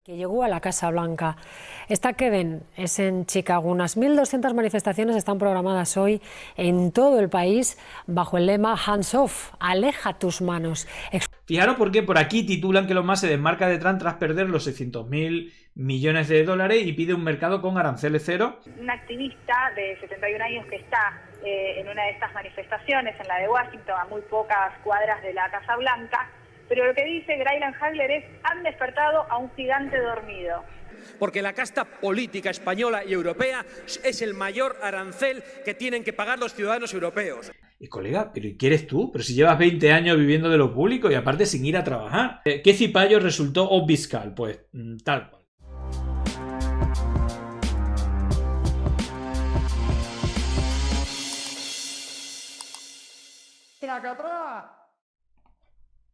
Que llegó a la Casa Blanca. Esta que ven es en Chicago. Unas 1.200 manifestaciones están programadas hoy en todo el país bajo el lema Hands Off, aleja tus manos. Fijaros porque por aquí titulan que Elon Musk se desmarca de Trump tras perder los 600.000 millones de dólares y pide un mercado con aranceles cero. Un activista de 71 años que está en una de estas manifestaciones, en la de Washington, a muy pocas cuadras de la Casa Blanca, pero lo que dice Graylan Hagler es: han despertado a un gigante dormido. Porque la casta política española y europea es el mayor arancel que tienen que pagar los ciudadanos europeos. Y colega, ¿pero qué eres tú? Pero si llevas 20 años viviendo de lo público y aparte sin ir a trabajar. ¿Qué cipayo resultó obviscal? Pues tal cual.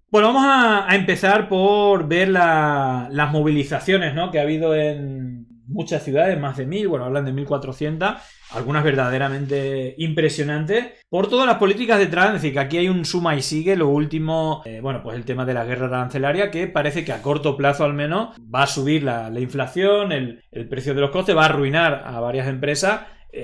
Bueno, vamos a empezar por ver las movilizaciones, ¿no?, que ha habido en muchas ciudades, más de 1.000, bueno, hablan de 1.400, algunas verdaderamente impresionantes, por todas las políticas de Trump. Es decir, que aquí hay un suma y sigue. Lo último, bueno, pues el tema de la guerra arancelaria, que parece que a corto plazo al menos va a subir la inflación, el precio de los costes, va a arruinar a varias empresas.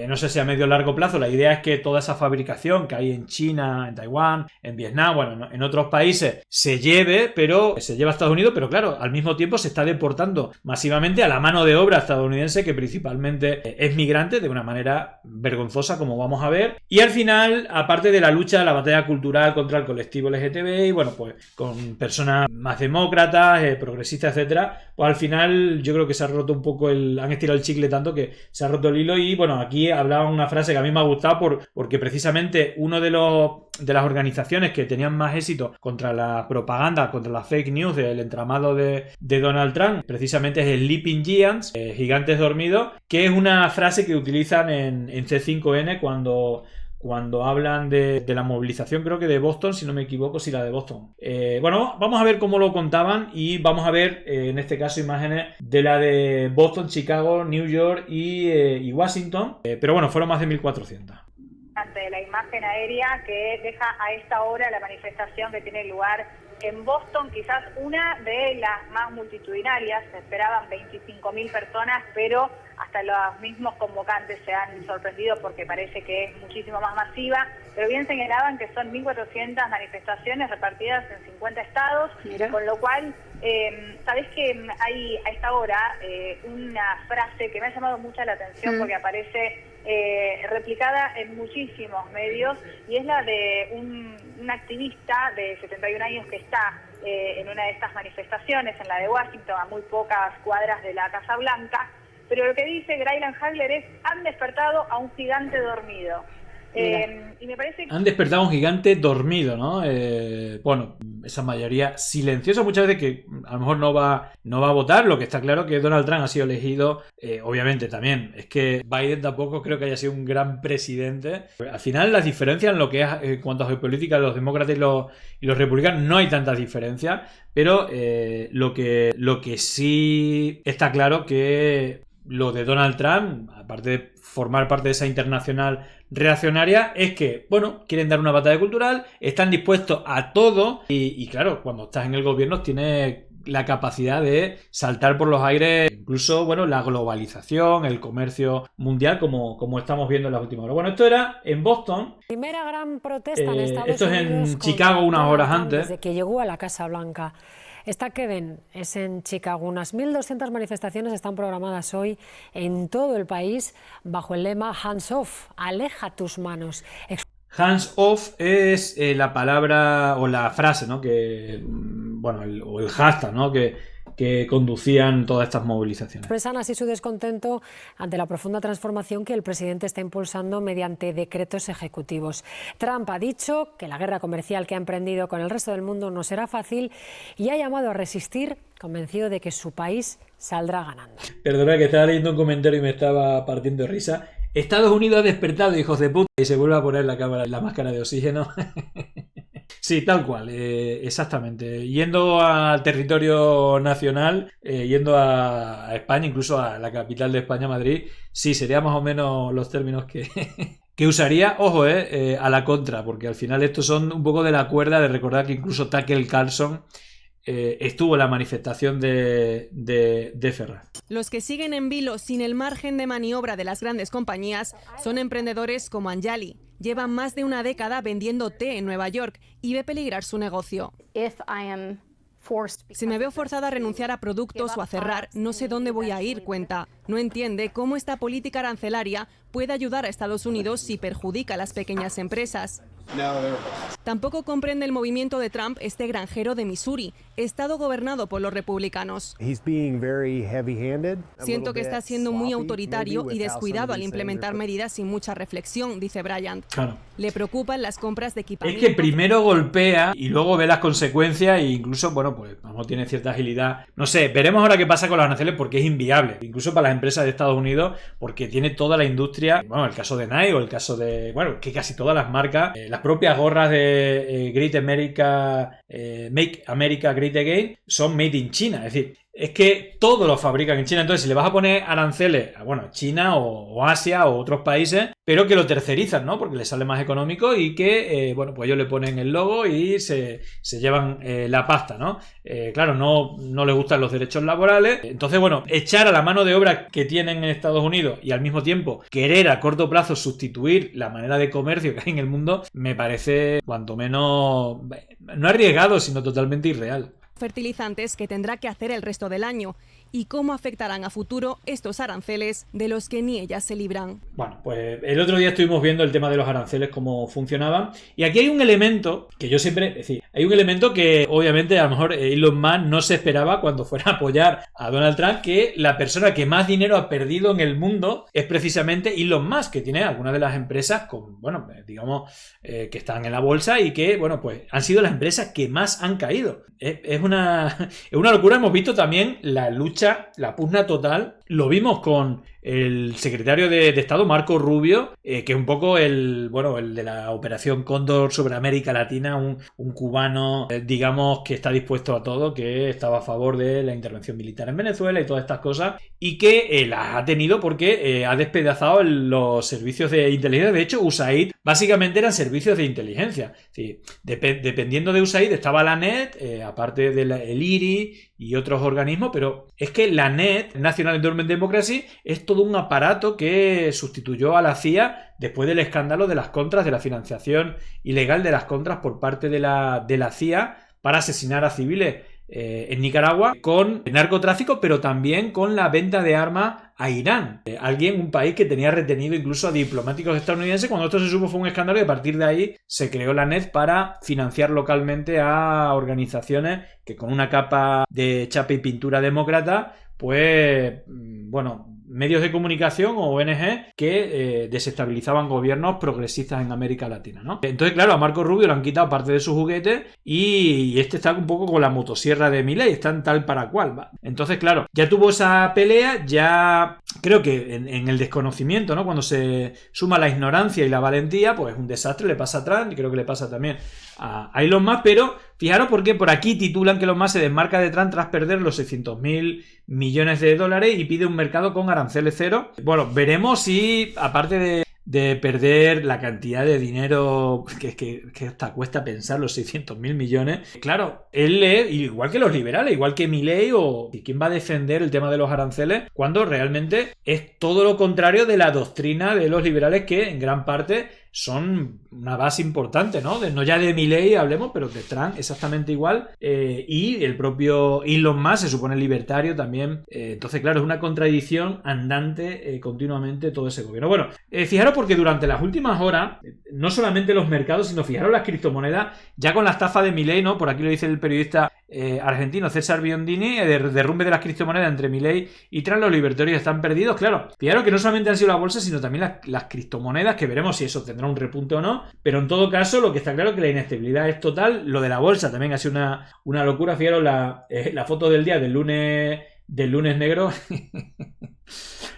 No sé si a medio o largo plazo la idea es que toda esa fabricación que hay en China, en Taiwán, en Vietnam, bueno, en otros países se lleve a Estados Unidos, pero claro, al mismo tiempo se está deportando masivamente a la mano de obra estadounidense, que principalmente es migrante, de una manera vergonzosa, como vamos a ver. Y al final, aparte de la lucha, la batalla cultural contra el colectivo LGTBI, bueno, pues con personas más demócratas, progresistas, etcétera, pues al final yo creo que se ha roto un poco han estirado el chicle tanto que se ha roto el hilo. Y bueno, aquí hablaba una frase que a mí me ha gustado porque precisamente uno de las organizaciones que tenían más éxito contra la propaganda, contra las fake news del entramado de Donald Trump, precisamente es el Sleeping Giants, gigantes dormidos, que es una frase que utilizan en C5N cuando hablan de la movilización, creo que de Boston, si no me equivoco, si la de Boston. Bueno, vamos a ver cómo lo contaban y vamos a ver, en este caso, imágenes de la de Boston, Chicago, New York y Washington. Pero bueno, fueron más de 1.400. Ante la imagen aérea que deja a esta hora la manifestación que tiene lugar en Boston, quizás una de las más multitudinarias. Se esperaban 25.000 personas, pero hasta los mismos convocantes se han sorprendido porque parece que es muchísimo más masiva. Pero bien señalaban que son 1.400 manifestaciones repartidas en 50 estados. Mira. Con lo cual, sabés que hay a esta hora una frase que me ha llamado mucho la atención porque aparece replicada en muchísimos medios, y es la de un activista de 71 años que está en una de estas manifestaciones, en la de Washington, a muy pocas cuadras de la Casa Blanca, pero lo que dice Graylan Hagler es: han despertado a un gigante dormido. Y me parece que han despertado a un gigante dormido, ¿no? Bueno, esa mayoría silenciosa muchas veces que a lo mejor no va a votar. Lo que está claro que Donald Trump ha sido elegido, obviamente también. Es que Biden tampoco creo que haya sido un gran presidente. Al final las diferencias en lo que es en cuanto a geopolítica, los demócratas y los republicanos, no hay tantas diferencias. Pero lo que sí está claro que lo de Donald Trump, aparte de formar parte de esa internacional reaccionaria, es que, bueno, quieren dar una batalla cultural, están dispuestos a todo y claro, cuando estás en el gobierno tienes la capacidad de saltar por los aires, incluso, bueno, la globalización, el comercio mundial, como estamos viendo en las últimas horas. Bueno, esto era en Boston. Primera gran protesta en Estados esto es Unidos en Chicago unas horas antes. Desde que llegó a la Casa Blanca. Esta que ven es en Chicago. Unas 1.200 manifestaciones están programadas hoy en todo el país bajo el lema Hands Off, aleja tus manos. Hands off es la palabra o la frase, ¿no?, que, bueno, o el hashtag, ¿no?, que conducían todas estas movilizaciones. Expresan así su descontento ante la profunda transformación que el presidente está impulsando mediante decretos ejecutivos. Trump ha dicho que la guerra comercial que ha emprendido con el resto del mundo no será fácil y ha llamado a resistir, convencido de que su país saldrá ganando. Perdona que estaba leyendo un comentario y me estaba partiendo de risa. Estados Unidos ha despertado, hijos de puta, y se vuelve a poner la máscara de oxígeno. Sí, tal cual, exactamente. Yendo al territorio nacional, yendo a España, incluso a la capital de España, Madrid, sí, sería más o menos los términos que usaría. Ojo, a la contra, porque al final estos son un poco de la cuerda de recordar que incluso Tucker Carlson estuvo la manifestación de Ferraz. Los que siguen en vilo sin el margen de maniobra de las grandes compañías son emprendedores como Anjali. Lleva más de una década vendiendo té en Nueva York y ve peligrar su negocio. Si me veo forzada a renunciar a productos o a cerrar, no sé dónde voy a ir, cuenta. No entiende cómo esta política arancelaria puede ayudar a Estados Unidos si perjudica a las pequeñas empresas. Tampoco comprende el movimiento de Trump este granjero de Missouri, estado gobernado por los republicanos. Siento que está siendo muy autoritario y descuidado al implementar medidas sin mucha reflexión, dice Bryant. Claro. Le preocupan las compras de equipamiento. Es que primero golpea y luego ve las consecuencias e incluso, bueno, pues vamos, tiene cierta agilidad. No sé, veremos ahora qué pasa con los aranceles porque es inviable, incluso para las empresas de Estados Unidos, porque tiene toda la industria, bueno, el caso de Nike o el caso de, bueno, que casi todas las marcas, las propias gorras de Great America, Make America Great Again, son made in China, es decir, es que todo lo fabrican en China. Entonces, si le vas a poner aranceles a, bueno, China o Asia o otros países, pero que lo tercerizan, ¿no? Porque les sale más económico y que, bueno, pues ellos le ponen el logo y se llevan la pasta, ¿no? Claro, no les gustan los derechos laborales. Entonces, bueno, echar a la mano de obra que tienen en Estados Unidos y al mismo tiempo querer a corto plazo sustituir la manera de comercio que hay en el mundo, me parece cuanto menos, no arriesgado, sino totalmente irreal. Fertilizantes que tendrá que hacer el resto del año y cómo afectarán a futuro estos aranceles de los que ni ellas se libran. Bueno, pues el otro día estuvimos viendo el tema de los aranceles, cómo funcionaban, y aquí hay un elemento que yo siempre, es decir, hay un elemento que obviamente a lo mejor Elon Musk no se esperaba cuando fuera a apoyar a Donald Trump, que la persona que más dinero ha perdido en el mundo es precisamente Elon Musk, que tiene algunas de las empresas con, bueno, digamos, que están en la bolsa y que, bueno, pues han sido las empresas que más han caído. Es una locura. Hemos visto también la lucha, la pugna total. Lo vimos con el secretario de Estado, Marco Rubio, que es un poco el de la Operación Cóndor sobre América Latina, un cubano, digamos, que está dispuesto a todo, que estaba a favor de la intervención militar en Venezuela y todas estas cosas, y que las ha tenido porque ha despedazado los servicios de inteligencia. De hecho, USAID básicamente eran servicios de inteligencia. Sí, dependiendo de USAID estaba la NET, aparte del IRI y otros organismos, pero es que la NET, National Endowment Democracy, es todo un aparato que sustituyó a la CIA después del escándalo de las contras, de la financiación ilegal de las contras por parte de la CIA para asesinar a civiles en Nicaragua, con narcotráfico, pero también con la venta de armas a Irán. Un país que tenía retenido incluso a diplomáticos estadounidenses. Cuando esto se supo fue un escándalo y a partir de ahí se creó la NET para financiar localmente a organizaciones que con una capa de chapa y pintura demócrata, pues, bueno, medios de comunicación o ONG que desestabilizaban gobiernos progresistas en América Latina, ¿no? Entonces, claro, a Marco Rubio le han quitado parte de sus juguetes y este está un poco con la motosierra de Milei, está en tal para cual, ¿va? Entonces, claro, ya tuvo esa pelea, ya creo que en el desconocimiento, ¿no? Cuando se suma la ignorancia y la valentía, pues es un desastre, le pasa a Trump y creo que le pasa también a Elon Musk, pero fijaros porque por aquí titulan que Elon Musk se desmarca de Trump tras perder los 600.000 millones de dólares y pide un mercado con aranceles cero. Bueno, veremos si, aparte de perder la cantidad de dinero que hasta cuesta pensar, los 600.000 millones, claro, él lee, igual que los liberales, igual que Milei, o quién va a defender el tema de los aranceles, cuando realmente es todo lo contrario de la doctrina de los liberales, que en gran parte son una base importante, ¿no? No ya de Milei hablemos, pero de Trump exactamente igual, y el propio Elon Musk se supone libertario también. Entonces, claro, es una contradicción andante continuamente todo ese gobierno. Bueno, fijaros porque durante las últimas horas, no solamente los mercados, sino fijaros las criptomonedas, ya con la estafa de Milei, ¿no? Por aquí lo dice el periodista argentino César Biondini, derrumbe de las criptomonedas entre Milei y Trump, los libertarios están perdidos. Claro, fijaros que no solamente han sido la bolsa, sino también las criptomonedas, que veremos si eso tendrá un repunte o no, pero en todo caso lo que está claro es que la inestabilidad es total. Lo de la bolsa también ha sido una locura. Fijaros la foto del día del lunes negro.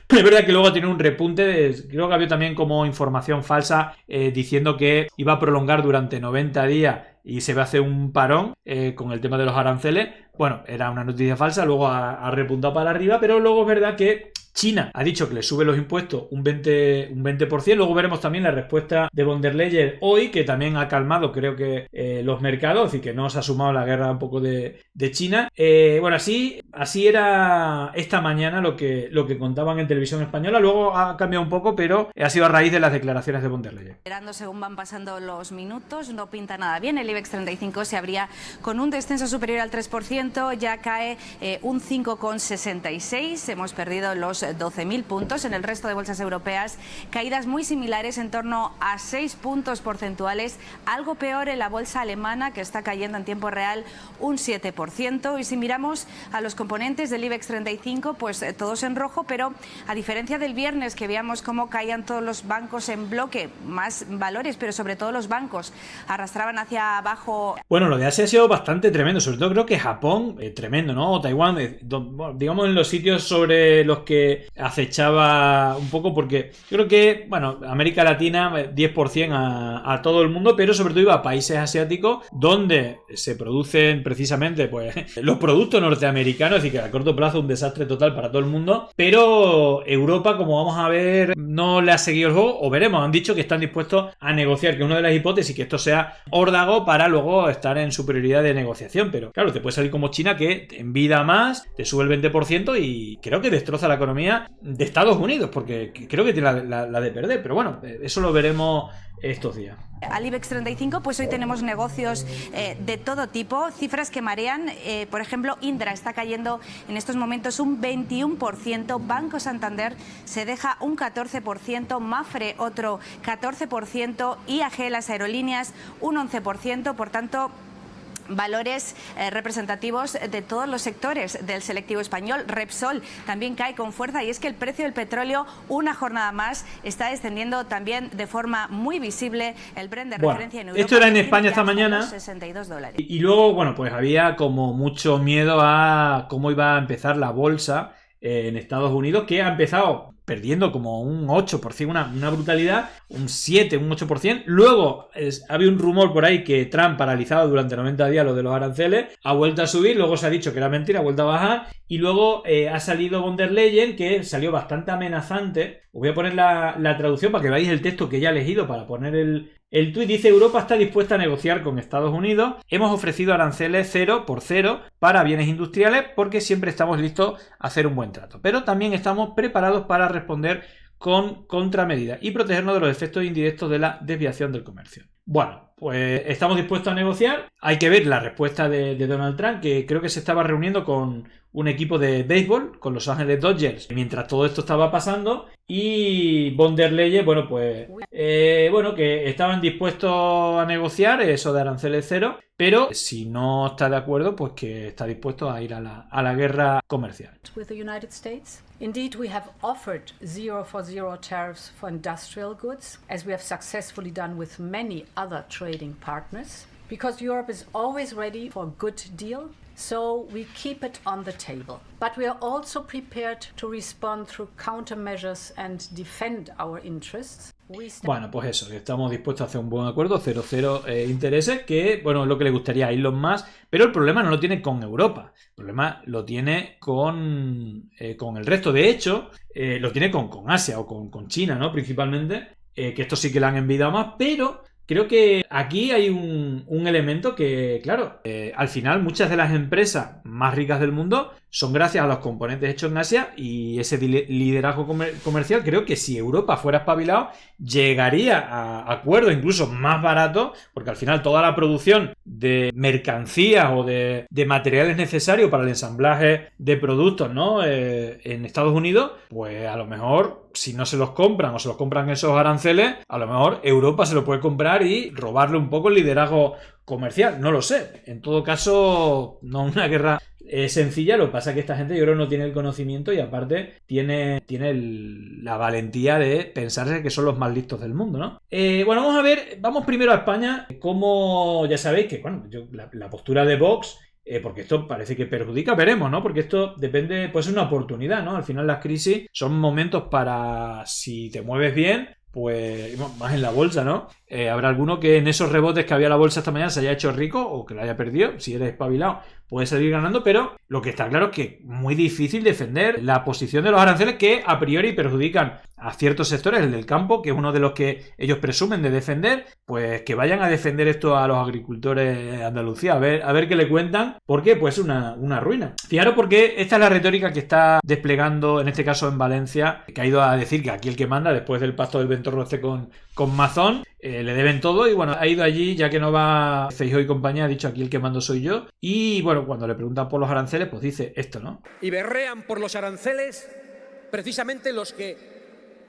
Es verdad que luego tiene un repunte, creo que había también como información falsa diciendo que iba a prolongar durante 90 días y se va a hacer un parón con el tema de los aranceles. Bueno, era una noticia falsa, luego ha repuntado para arriba, pero luego es verdad que China ha dicho que le sube los impuestos un 20%. Luego veremos también la respuesta de von der Leyen hoy, que también ha calmado, creo que, los mercados y que no se ha sumado a la guerra un poco de China. Bueno, así era esta mañana lo que contaban en televisión española. Luego ha cambiado un poco, pero ha sido a raíz de las declaraciones de von der Leyen. Según van pasando los minutos, no pinta nada bien. El IBEX 35 se abría con un descenso superior al 3%, ya cae un 5,66. Hemos perdido los 12.000 puntos. En el resto de bolsas europeas, caídas muy similares, en torno a 6 puntos porcentuales. Algo peor en la bolsa alemana, que está cayendo en tiempo real un 7%. Y si miramos a los componentes del IBEX 35, pues todos en rojo, pero a diferencia del viernes, que veíamos cómo caían todos los bancos en bloque, más valores, pero sobre todo los bancos arrastraban hacia abajo. Bueno, lo de Asia ha sido bastante tremendo, sobre todo creo que Japón, tremendo, ¿no? O Taiwán, digamos en los sitios sobre los que acechaba un poco, porque yo creo que, bueno, América Latina 10% a todo el mundo, pero sobre todo iba a países asiáticos donde se producen precisamente pues los productos norteamericanos, es decir, que a corto plazo un desastre total para todo el mundo, pero Europa, como vamos a ver, no le ha seguido el juego, o veremos, han dicho que están dispuestos a negociar, que es una de las hipótesis, que esto sea órdago para luego estar en superioridad de negociación, pero claro, te puede salir como China, que te envida más, te sube el 20% y creo que destroza la economía de Estados Unidos, porque creo que tiene la de perder, pero bueno, eso lo veremos estos días. Al IBEX 35, pues hoy tenemos negocios de todo tipo, cifras que marean. Por ejemplo, Indra está cayendo en estos momentos un 21%, Banco Santander se deja un 14%, Mapfre otro 14%, IAG, las aerolíneas, un 11%, por tanto, valores representativos de todos los sectores del selectivo español. Repsol también cae con fuerza, y es que el precio del petróleo, una jornada más, está descendiendo también de forma muy visible. El Brent de referencia en Europa, esto era en España esta mañana, $62. y luego, bueno, pues había como mucho miedo a cómo iba a empezar la bolsa en Estados Unidos, que ha empezado perdiendo como un 8%, una brutalidad, un 7, un 8%. Luego había un rumor por ahí que Trump paralizaba durante 90 días lo de los aranceles, ha vuelto a subir, luego se ha dicho que era mentira, ha vuelto a bajar, y luego ha salido von der Leyen, que salió bastante amenazante. Os voy a poner la traducción para que veáis el texto que ya he elegido para poner el tuit. Dice: Europa está dispuesta a negociar con Estados Unidos. Hemos ofrecido aranceles 0% para bienes industriales porque siempre estamos listos a hacer un buen trato. Pero también estamos preparados para responder con contramedidas y protegernos de los efectos indirectos de la desviación del comercio. Bueno, pues estamos dispuestos a negociar. Hay que ver la respuesta de Donald Trump, que creo que se estaba reuniendo con un equipo de béisbol, con Los Ángeles Dodgers, mientras todo esto estaba pasando. Y von der Leyen, bueno, pues que estaban dispuestos a negociar eso de aranceles cero, pero si no está de acuerdo, pues que está dispuesto a ir a la guerra comercial. With the United States. Indeed, we have offered 0 tariffs for industrial goods, as we have successfully done with many other trading partners, because Europe is always ready for a good deal. So we keep it on the table. But we are also prepared to respond through countermeasures and defend our interests. Bueno, pues eso, estamos dispuestos a hacer un buen acuerdo, 0 intereses, que, bueno, es lo que le gustaría a Elon Musk, pero el problema no lo tiene con Europa, el problema lo tiene con el resto. De hecho, lo tiene con Asia o con China, ¿no? Principalmente, que esto sí que le han envidiado más, pero creo que aquí hay un elemento que, claro, al final muchas de las empresas más ricas del mundo son gracias a los componentes hechos en Asia, y ese liderazgo comercial, creo que si Europa fuera espabilado, llegaría a acuerdos incluso más baratos, porque al final toda la producción de mercancías o de materiales necesarios para el ensamblaje de productos, ¿no? En Estados Unidos, pues a lo mejor, si no se los compran o se los compran esos aranceles, a lo mejor Europa se lo puede comprar y robarle un poco el liderazgo comercial. No lo sé. En todo caso, no es una guerra sencilla. Lo que pasa es que esta gente, yo creo, no tiene el conocimiento, y aparte tiene la valentía de pensarse que son los más listos del mundo, ¿no? Bueno, vamos a ver, vamos primero a España. Como ya sabéis que, bueno, la postura de Vox, porque esto parece que perjudica, veremos, ¿no? Porque esto depende, pues es una oportunidad, ¿no? Al final las crisis son momentos para, si te mueves bien, pues más en la bolsa, ¿no? Habrá alguno que en esos rebotes que había la bolsa esta mañana se haya hecho rico o que lo haya perdido. Si eres espabilado, puedes salir ganando, pero lo que está claro es que es muy difícil defender la posición de los aranceles que a priori perjudican a ciertos sectores, el del campo, que es uno de los que ellos presumen de defender, pues que vayan a defender esto a los agricultores de Andalucía, a ver qué le cuentan, porque pues es una ruina. Fijaros porque esta es la retórica que está desplegando, en este caso en Valencia, que ha ido a decir que aquí el que manda, después del pacto del Ventorro con Mazón, le deben todo, y bueno, ha ido allí, ya que no va Feijóo y compañía, ha dicho aquí el que mando soy yo, y bueno, cuando le preguntan por los aranceles, pues dice esto, ¿no? Y berrean por los aranceles precisamente los que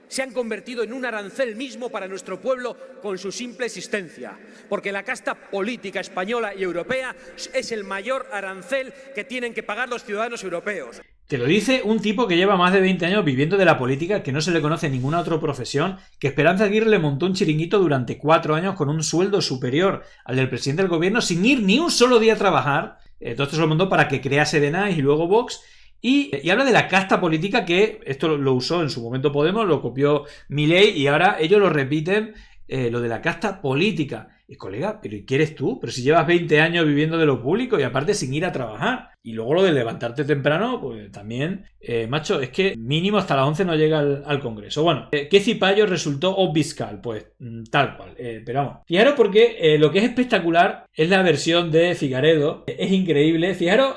se han convertido en un arancel mismo para nuestro pueblo con su simple existencia, porque la casta política española y europea es el mayor arancel que tienen que pagar los ciudadanos europeos. Te lo dice un tipo que lleva más de 20 años viviendo de la política, que no se le conoce en ninguna otra profesión, que Esperanza Aguirre le montó un chiringuito durante 4 años con un sueldo superior al del presidente del gobierno sin ir ni un solo día a trabajar. Todo esto se lo montó para que crease Denais y luego Vox. Y habla de la casta política, que esto lo usó en su momento Podemos, lo copió Milei y ahora ellos lo repiten, lo de la casta política. Y colega, ¿pero y qué eres tú? Pero si llevas 20 años viviendo de lo público y aparte sin ir a trabajar. Y luego lo de levantarte temprano, pues también, macho, es que mínimo hasta las 11 no llega al Congreso. Bueno, ¿qué cipayo resultó Obiscal? Pues tal cual. Pero vamos, fijaros porque lo que es espectacular es la versión de Figaredo. Es increíble. Fijaros,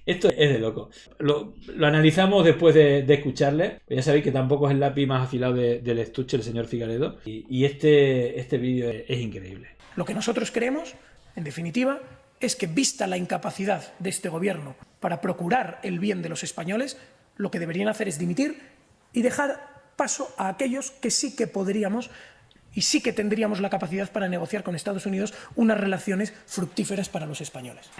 esto es de loco. Lo analizamos después de escucharle. Ya sabéis que tampoco es el lápiz más afilado del estuche el señor Figaredo. Y este vídeo es increíble. Lo que nosotros queremos, en definitiva, es que, vista la incapacidad de este gobierno para procurar el bien de los españoles, lo que deberían hacer es dimitir y dejar paso a aquellos que sí que podríamos y sí que tendríamos la capacidad para negociar con Estados Unidos unas relaciones fructíferas para los españoles.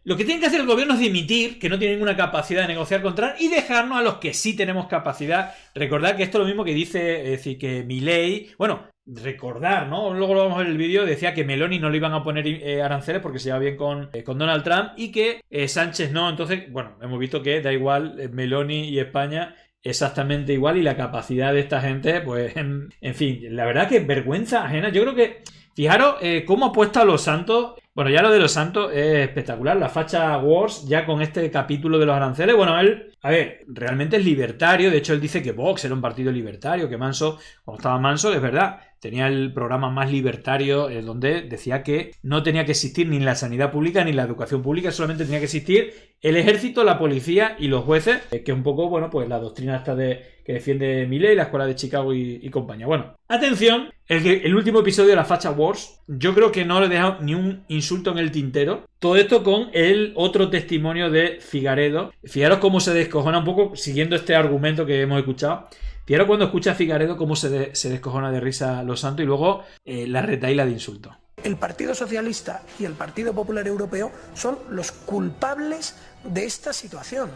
Lo que tiene que hacer el gobierno es dimitir, que no tiene ninguna capacidad de negociar con Trump, y dejarnos a los que sí tenemos capacidad. Recordad que esto es lo mismo que dice, es decir, que Milei, bueno, recordar, ¿no? Luego lo vamos a ver en el vídeo, decía que Meloni no le iban a poner aranceles porque se lleva bien con Donald Trump y que Sánchez no. Entonces, bueno, hemos visto que da igual Meloni y España exactamente igual, y la capacidad de esta gente, pues, en fin, la verdad que vergüenza ajena. Yo creo que, fijaros cómo apuesta a Los Santos. Bueno, ya lo de Los Santos es espectacular, la facha Wars, ya con este capítulo de los aranceles. Bueno, él, a ver, realmente es libertario, de hecho él dice que Vox era un partido libertario, que Manso, cuando estaba Manso, es verdad, tenía el programa más libertario, donde decía que no tenía que existir ni la sanidad pública ni la educación pública, solamente tenía que existir el ejército, la policía y los jueces, que es un poco, bueno, pues la doctrina esta que defiende Milei, la escuela de Chicago y compañía. Bueno, atención, el último episodio de la facha Wars, yo creo que no le he dejado ni un insulto en el tintero. Todo esto con el otro testimonio de Figaredo. Fijaros cómo se descojona un poco, siguiendo este argumento que hemos escuchado. Fijaros cuando escucha a Figaredo cómo se descojona de risa Los Santos y luego la retaíla de insultos. El Partido Socialista y el Partido Popular Europeo son los culpables de esta situación.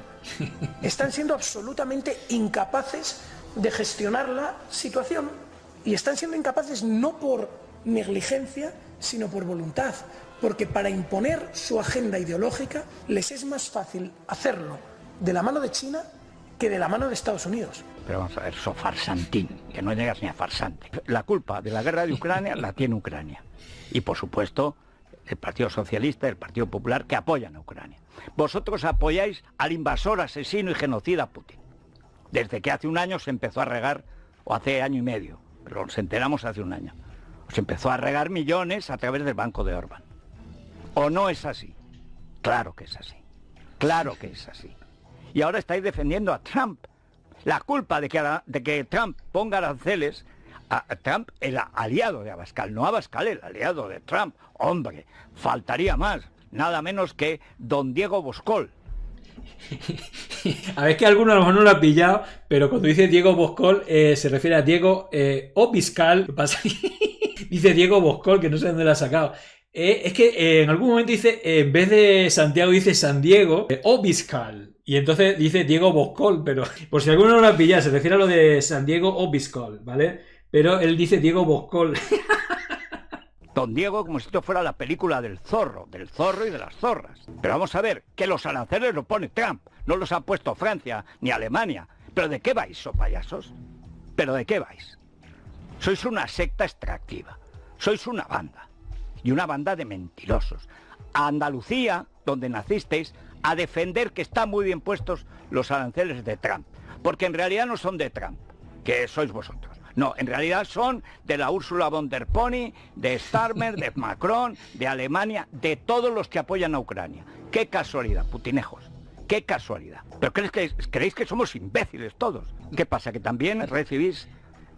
Están siendo absolutamente incapaces de gestionar la situación y están siendo incapaces no por negligencia, sino por voluntad. Porque para imponer su agenda ideológica les es más fácil hacerlo de la mano de China que de la mano de Estados Unidos. Pero vamos a ver, so farsantín, que no llegas ni a farsante. La culpa de la guerra de Ucrania la tiene Ucrania. Y por supuesto, el Partido Socialista y el Partido Popular, que apoyan a Ucrania. Vosotros apoyáis al invasor, asesino y genocida Putin. Desde que hace un año se empezó a regar, o hace año y medio, pero nos enteramos hace un año. Se empezó a regar millones a través del banco de Orbán. ¿O no es así? Claro que es así. Claro que es así. Y ahora estáis defendiendo a Trump. La culpa de que Trump ponga aranceles, a Trump el aliado de Abascal, no Abascal el aliado de Trump. Hombre, faltaría más, nada menos que don Diego Boscol. A ver, que alguno a lo mejor no lo ha pillado, pero cuando dice Diego Boscol se refiere a Diego Obiscal. Dice Diego Boscol, que no sé dónde lo ha sacado. Es que en algún momento dice, en vez de Santiago dice San Diego Obiscal. Y entonces dice Diego Boscol, pero por si alguno no lo ha pillado, se refiere a lo de San Diego Obiscal, ¿vale? Pero él dice Diego Boscol. Don Diego, como si esto fuera la película del zorro y de las zorras. Pero vamos a ver, que los aranceles los pone Trump, no los ha puesto Francia ni Alemania. ¿Pero de qué vais, payasos? ¿Pero de qué vais? Sois una secta extractiva, sois una banda, y una banda de mentirosos. A Andalucía, donde nacisteis, a defender que están muy bien puestos los aranceles de Trump, porque en realidad no son de Trump, que sois vosotros. No, en realidad son de la Ursula von der Pony, de Starmer, de Macron, de Alemania, de todos los que apoyan a Ucrania. ¡Qué casualidad, putinejos! ¡Qué casualidad! ¿Pero creéis que somos imbéciles todos? ¿Qué pasa, que también recibís,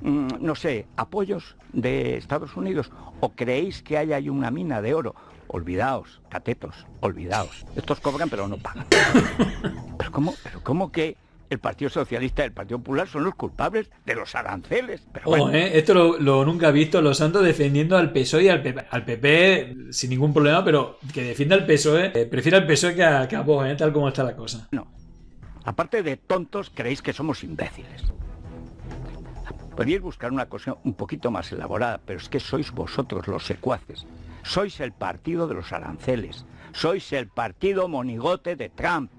no sé, apoyos de Estados Unidos? ¿O creéis que hay ahí una mina de oro? Olvidaos, catetos, olvidaos. Estos cobran pero no pagan. ¿Pero cómo que el Partido Socialista y el Partido Popular son los culpables de los aranceles? Pero bueno. Esto lo nunca he visto, Los Santos defendiendo al PSOE y al PP sin ningún problema, pero que defienda al PSOE, prefiere al PSOE que a vos, tal como está la cosa. No, aparte de tontos, creéis que somos imbéciles. Podríais buscar una cosa un poquito más elaborada, pero es que sois vosotros los secuaces. Sois el partido de los aranceles, sois el partido monigote de Trump,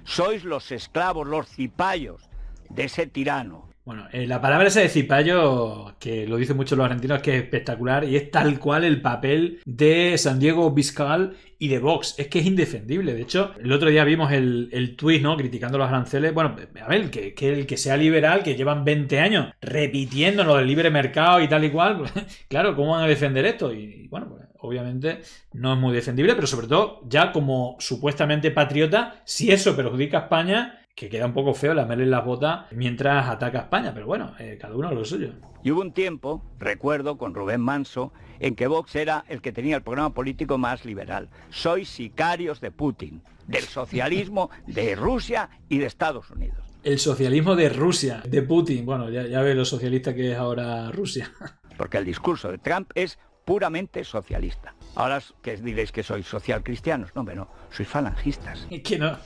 sois los esclavos, los cipayos de ese tirano. Bueno, la palabra esa de cipayo, que lo dicen muchos los argentinos, que es espectacular, y es tal cual el papel de Santiago Abascal y de Vox. Es que es indefendible. De hecho, el otro día vimos el tuit, ¿no?, criticando los aranceles. Bueno, a ver, que el que sea liberal, que llevan 20 años repitiendo lo del libre mercado y tal y cual, pues, claro, ¿cómo van a defender esto? Y bueno, pues obviamente no es muy defendible, pero sobre todo ya como supuestamente patriota, si eso perjudica a España, que queda un poco feo lamerle las botas mientras ataca a España, pero bueno, cada uno lo suyo. Y hubo un tiempo, recuerdo, con Rubén Manso, en que Vox era el que tenía el programa político más liberal. Sois sicarios de Putin, del socialismo de Rusia y de Estados Unidos. El socialismo de Rusia, de Putin. Bueno, ya ve lo socialista que es ahora Rusia. Porque el discurso de Trump es puramente socialista. Ahora que diréis que sois socialcristianos, no, pero no, sois falangistas. Es que no,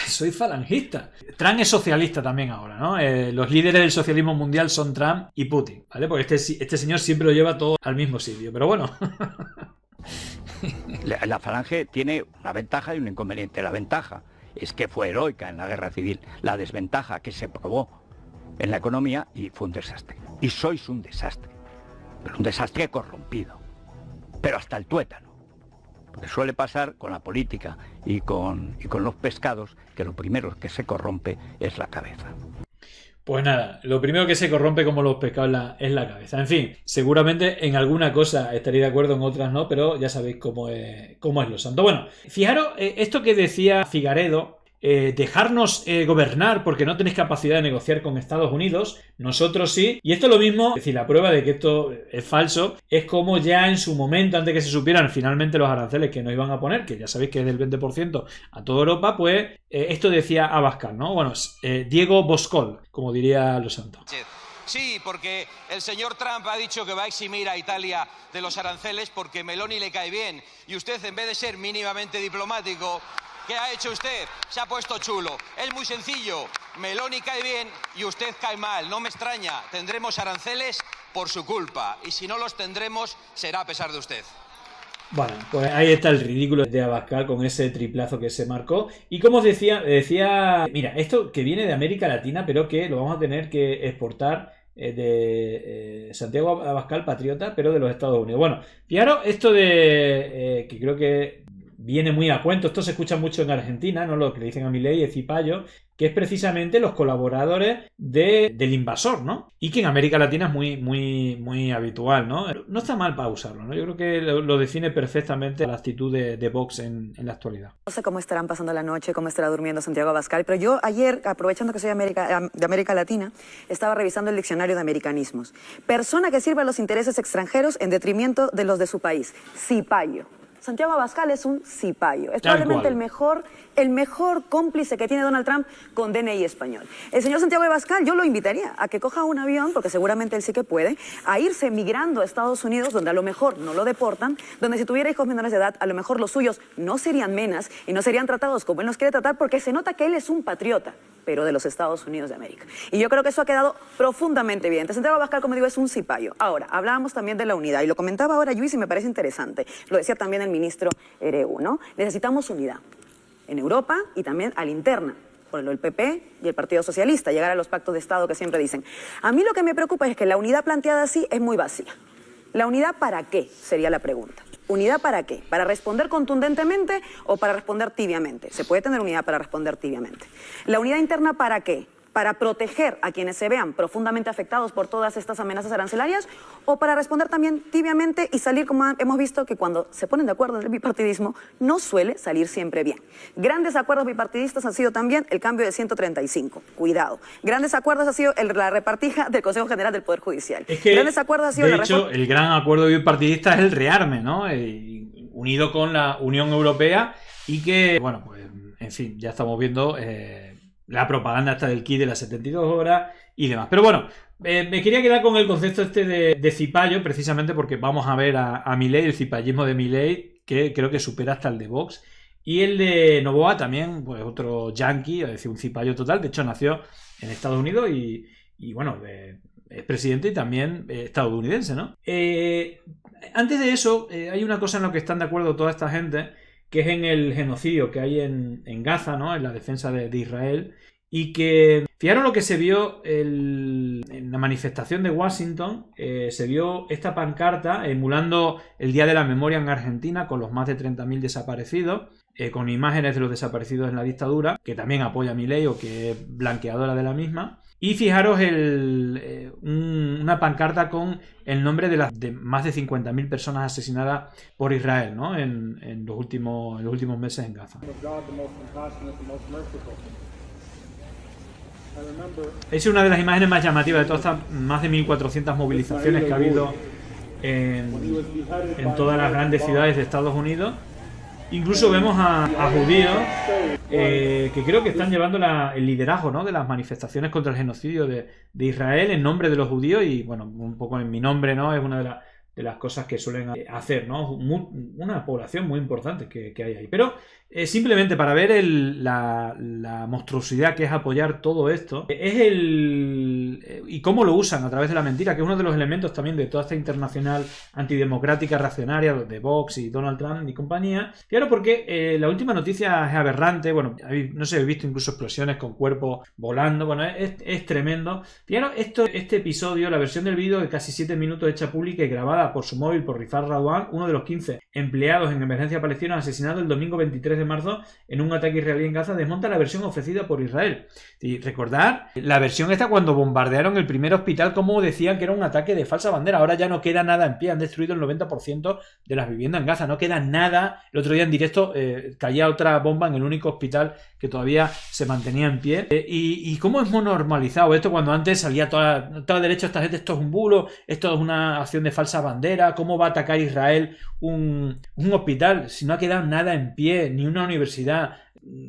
soy falangista. Trump es socialista también ahora, ¿no? Los líderes del socialismo mundial son Trump y Putin, ¿vale? Porque este señor siempre lo lleva todo al mismo sitio, pero bueno. La falange tiene una ventaja y un inconveniente. La ventaja es que fue heroica en la guerra civil. La desventaja, que se probó en la economía y fue un desastre. Y sois un desastre. Pero un desastre corrompido. Pero hasta el tuétano. Porque suele pasar con la política y con los pescados, que lo primero que se corrompe es la cabeza. Pues nada, lo primero que se corrompe como los pescados es la cabeza. En fin, seguramente en alguna cosa estaréis de acuerdo, en otras no, pero ya sabéis cómo es Los Santos. Bueno, fijaros, esto que decía Figaredo, dejarnos gobernar porque no tenéis capacidad de negociar con Estados Unidos, nosotros sí, y esto es lo mismo, es decir, la prueba de que esto es falso es como ya en su momento, antes que se supieran finalmente los aranceles que nos iban a poner, que ya sabéis que es del 20% a toda Europa, pues esto decía Abascal, ¿no? Bueno, Diego Boscol, como diría Los Santos. Sí, porque el señor Trump ha dicho que va a eximir a Italia de los aranceles porque Meloni le cae bien, y usted, en vez de ser mínimamente diplomático, ¿qué ha hecho usted? Se ha puesto chulo. Es muy sencillo. Meloni cae bien y usted cae mal. No me extraña. Tendremos aranceles por su culpa. Y si no los tendremos, será a pesar de usted. Bueno, pues ahí está el ridículo de Abascal con ese triplazo que se marcó. Y como os decía, mira, esto que viene de América Latina, pero que lo vamos a tener que exportar de Santiago Abascal, patriota, pero de los Estados Unidos. Bueno, fijaros esto de que creo que viene muy a cuento, esto se escucha mucho en Argentina, ¿no? Lo que le dicen a Milei es cipayo, que es precisamente los colaboradores del invasor, ¿no? Y que en América Latina es muy habitual, ¿no? No está mal para usarlo, ¿no? Yo creo que lo define perfectamente la actitud de Vox en la actualidad. No sé cómo estarán pasando la noche, cómo estará durmiendo Santiago Abascal, pero yo ayer, aprovechando que soy de América Latina, estaba revisando el diccionario de americanismos. Persona que sirve a los intereses extranjeros en detrimento de los de su país. Cipayo. Santiago Abascal es un cipayo. Es probablemente el mejor cómplice que tiene Donald Trump con DNI español. El señor Santiago Abascal, yo lo invitaría a que coja un avión, porque seguramente él sí que puede, a irse emigrando a Estados Unidos, donde a lo mejor no lo deportan, donde si tuviera hijos menores de edad, a lo mejor los suyos no serían menas y no serían tratados como él nos quiere tratar, porque se nota que él es un patriota, pero de los Estados Unidos de América. Y yo creo que eso ha quedado profundamente evidente. Santiago Abascal, como digo, es un cipayo. Ahora, hablábamos también de la unidad, y lo comentaba ahora Luis y me parece interesante. Lo decía también el ministro Ereu, ¿no? Necesitamos unidad en Europa y también a la interna. por el PP y el Partido Socialista, llegar a los pactos de Estado que siempre dicen. A mí lo que me preocupa es que la unidad planteada así es muy vacía. ¿La unidad para qué? Sería la pregunta. ¿Unidad para qué? ¿Para responder contundentemente o para responder tibiamente? Se puede tener unidad para responder tibiamente. ¿La unidad interna para qué? ¿Para proteger a quienes se vean profundamente afectados por todas estas amenazas arancelarias o para responder también tibiamente y salir, como hemos visto, que cuando se ponen de acuerdo en el bipartidismo no suele salir siempre bien? Grandes acuerdos bipartidistas han sido también el cambio de 135, cuidado. Grandes acuerdos ha sido la repartija del Consejo General del Poder Judicial. Es que, grandes acuerdos ha sido de hecho, el gran acuerdo bipartidista es el rearme, ¿no? Unido con la Unión Europea y que, bueno, pues, en fin, ya estamos viendo... la propaganda hasta del kit de las 72 horas y demás. Pero bueno, me quería quedar con el concepto este de cipayo, precisamente porque vamos a ver a Milei, el cipallismo de Milei, que creo que supera hasta el de Vox. Y el de Noboa también, pues otro yanqui, es decir, un cipayo total. De hecho, nació en Estados Unidos y bueno, es presidente y también estadounidense, ¿no? Antes de eso, hay una cosa en la que están de acuerdo toda esta gente, que es en el genocidio que hay en Gaza, ¿no? En la defensa de Israel. Y que, fijaros lo que se vio en la manifestación de Washington, se vio esta pancarta emulando el Día de la Memoria en Argentina con los más de 30.000 desaparecidos, con imágenes de los desaparecidos en la dictadura, que también apoya a Milei o que es blanqueadora de la misma. Y fijaros una pancarta con el nombre de más de 50.000 personas asesinadas por Israel, ¿no? en los últimos meses en Gaza. Es una de las imágenes más llamativas de todas estas más de 1.400 movilizaciones que ha habido en todas las grandes ciudades de Estados Unidos. Incluso vemos a judíos que creo que están llevando el liderazgo, ¿no? De las manifestaciones contra el genocidio de Israel en nombre de los judíos y, bueno, un poco en mi nombre, ¿no? Es una de las cosas que suelen hacer, ¿no? Una población muy importante que hay ahí. Pero simplemente para ver la monstruosidad que es apoyar todo esto, y cómo lo usan a través de la mentira, que es uno de los elementos también de toda esta internacional antidemocrática reaccionaria de Vox y Donald Trump y compañía. Claro, porque la última noticia es aberrante. Bueno, no sé, he visto incluso explosiones con cuerpos volando. Bueno, es tremendo. Claro, este episodio, la versión del vídeo de casi 7 minutos hecha pública y grabada por su móvil por Rifat Radwan, uno de los 15 empleados en emergencia palestina asesinado el domingo 23 de marzo en un ataque israelí en Gaza, desmonta la versión ofrecida por Israel. Y recordar la versión esta cuando bombardearon el primer hospital, como decían que era un ataque de falsa bandera. Ahora ya no queda nada en pie, han destruido el 90% de las viviendas en Gaza, no queda nada. El otro día en directo caía otra bomba en el único hospital que todavía se mantenía en pie. Y cómo hemos normalizado esto cuando antes salía toda la derecha, esta gente, esto es un bulo, esto es una acción de falsa bandera, cómo va a atacar Israel un hospital si no ha quedado nada en pie, ni una universidad,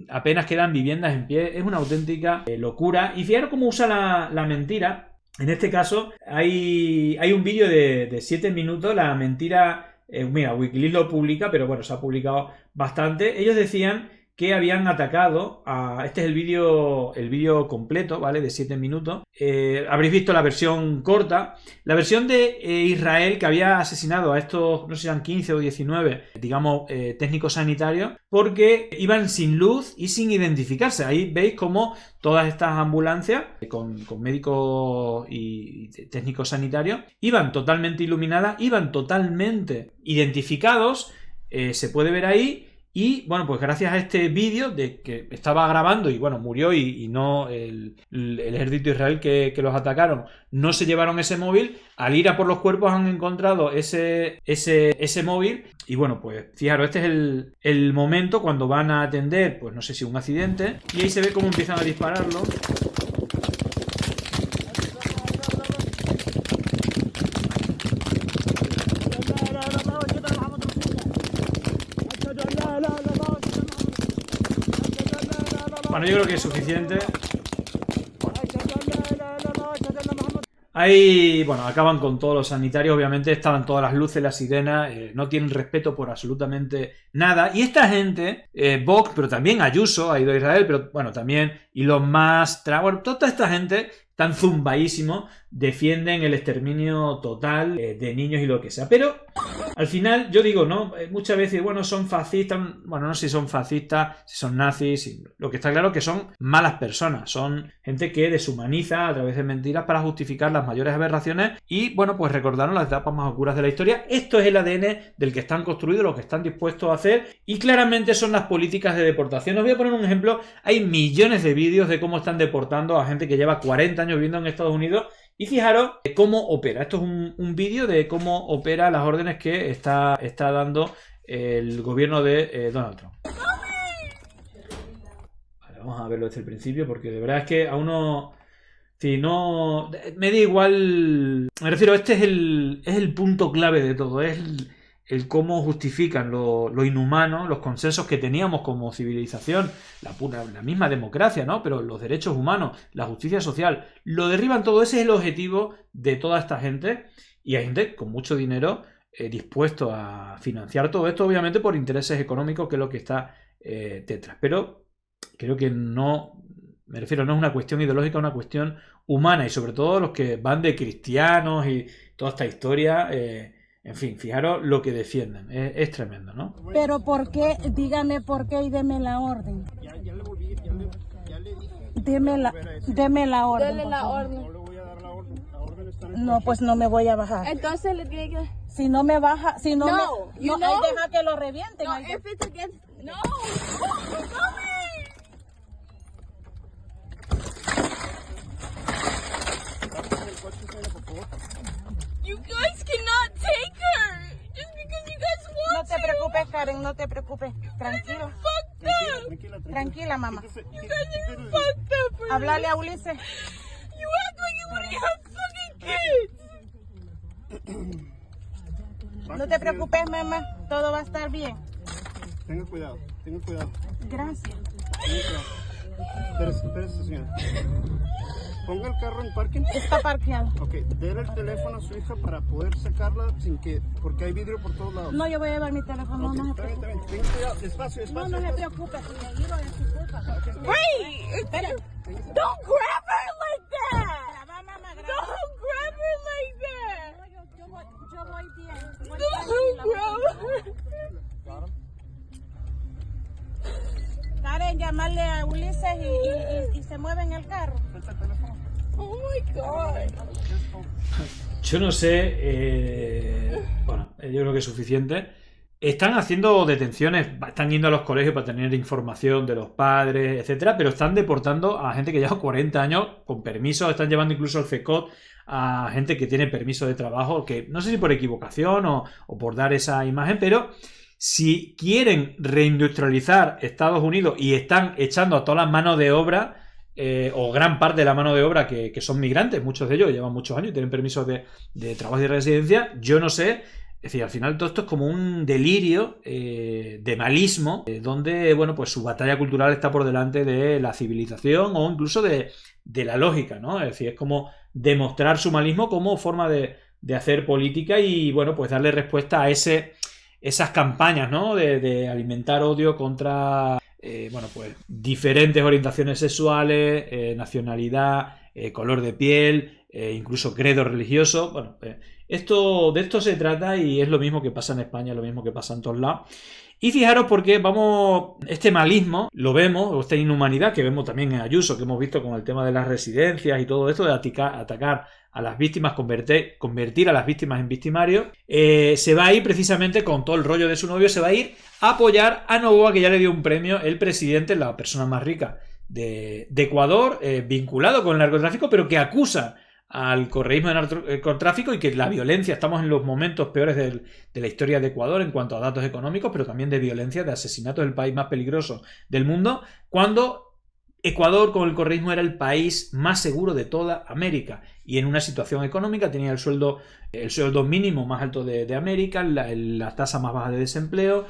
apenas quedan viviendas en pie. Es una auténtica locura. Y fijaros cómo usa la mentira. En este caso hay un vídeo de 7 minutos, la mentira, mira, Wikileaks lo publica, pero bueno, se ha publicado bastante. Ellos decían que habían atacado este es el vídeo completo, ¿vale? De 7 minutos. Habréis visto la versión corta. La versión de Israel, que había asesinado a estos, no sé si eran 15 o 19, digamos, técnicos sanitarios, porque iban sin luz y sin identificarse. Ahí veis cómo todas estas ambulancias, con médicos y técnicos sanitarios, iban totalmente iluminadas, iban totalmente identificados. Se puede ver ahí. Y bueno, pues gracias a este vídeo de que estaba grabando y bueno, murió y no el ejército de Israel que los atacaron, no se llevaron ese móvil. Al ir a por los cuerpos han encontrado ese móvil. Y bueno, pues fijaros, este es el momento cuando van a atender, pues no sé si un accidente. Y ahí se ve cómo empiezan a dispararlo. Bueno, yo creo que es suficiente. Ahí, bueno, acaban con todos los sanitarios. Obviamente estaban todas las luces, las sirenas. No tienen respeto por absolutamente nada. Y esta gente, Vox, pero también Ayuso, ha ido a Israel, pero bueno, también Elon Musk, bueno, toda esta gente tan zumbadísimo defienden el exterminio total de niños y lo que sea. Pero al final yo digo, ¿no? Muchas veces, bueno, son fascistas, bueno, no sé si son fascistas, si son nazis, lo que está claro es que son malas personas, son gente que deshumaniza a través de mentiras para justificar las mayores aberraciones y, bueno, pues recordarnos las etapas más oscuras de la historia. Esto es el ADN del que están construidos, lo que están dispuestos a hacer, y claramente son las políticas de deportación. Os voy a poner un ejemplo. Hay millones de vídeos de cómo están deportando a gente que lleva 40 años viviendo en Estados Unidos. Y fijaros cómo opera. Esto es un vídeo de cómo opera las órdenes que está dando el gobierno de Donald Trump. Vale, vamos a verlo desde el principio porque de verdad es que a uno... Si no... Me da igual... Me refiero, este es el punto clave de todo. Es el cómo justifican lo inhumano, los consensos que teníamos como civilización, la misma democracia, ¿no? Pero los derechos humanos, la justicia social, lo derriban todo. Ese es el objetivo de toda esta gente, y hay gente con mucho dinero dispuesto a financiar todo esto, obviamente por intereses económicos, que es lo que está detrás. Pero creo que no, me refiero, no es una cuestión ideológica, es una cuestión humana, y sobre todo los que van de cristianos y toda esta historia... En fin, fijaros lo que defienden. Es tremendo, ¿no? Pero ¿por qué? Dígame por qué y deme la orden. Deme la orden. Dele la orden. No, pues no me voy a bajar. Entonces le tiene que... Si no me baja, si no, No, me... you No, know? ahí deja que lo revienten. No, ahí if it's against... No. You guys cannot take her just because you guys want No te preocupes, Karen, no te preocupes. Tranquilo. Tranquila, mamá. You guys are fucked up. Háblale a Ulises. You act like you wouldn't have fucking kids. No te preocupes, mamá. Todo va a estar bien. Tenga cuidado, tenga cuidado. Gracias. Espérese, señora. Ponga el carro en parking. Está parqueado. Ok, déle el teléfono a su hija para poder sacarla sin que... Porque hay vidrio por todos lados. No, yo voy a llevar mi teléfono. Okay, no se está bien, preocupe. Tenga cuidado, despacio. No se preocupe. Si me giro es su culpa. Wait! Espera. Don't grab her like that! Va, mamá, Don't grab her like that! Yo voy bien. Don't grab her! Karen, llamarle a Ulises y se mueve en el carro. Oh my God. Yo no sé, bueno, yo creo que es suficiente. Están haciendo detenciones, están yendo a los colegios para tener información de los padres, etcétera, pero están deportando a gente que lleva 40 años con permiso, están llevando incluso al FECOT a gente que tiene permiso de trabajo, que no sé si por equivocación o por dar esa imagen, pero si quieren reindustrializar Estados Unidos y están echando a todas las manos de obra, o gran parte de la mano de obra que son migrantes, muchos de ellos llevan muchos años y tienen permisos de trabajo y residencia, yo no sé. Es decir, al final todo esto es como un delirio de malismo, donde, bueno, pues su batalla cultural está por delante de la civilización o incluso de la lógica, ¿no? Es decir, es como demostrar su malismo como forma de hacer política y, bueno, pues darle respuesta a esas campañas, ¿no? De alimentar odio contra, bueno, pues diferentes orientaciones sexuales, nacionalidad, color de piel, incluso credo religioso. Bueno, de esto se trata y es lo mismo que pasa en España, lo mismo que pasa en todos lados. Y fijaros porque vamos, este malismo lo vemos, o esta inhumanidad que vemos también en Ayuso, que hemos visto con el tema de las residencias y todo esto, de atacar a las víctimas, convertir a las víctimas en victimarios, se va a ir precisamente con todo el rollo de su novio, se va a ir a apoyar a Noboa, que ya le dio un premio el presidente, la persona más rica de Ecuador, vinculado con el narcotráfico, pero que acusa al correísmo de narcotráfico y que la violencia, estamos en los momentos peores de la historia de Ecuador en cuanto a datos económicos, pero también de violencia, de asesinatos, el país más peligroso del mundo, cuando Ecuador con el correísmo era el país más seguro de toda América y en una situación económica tenía el sueldo mínimo más alto de América, la tasa más baja de desempleo,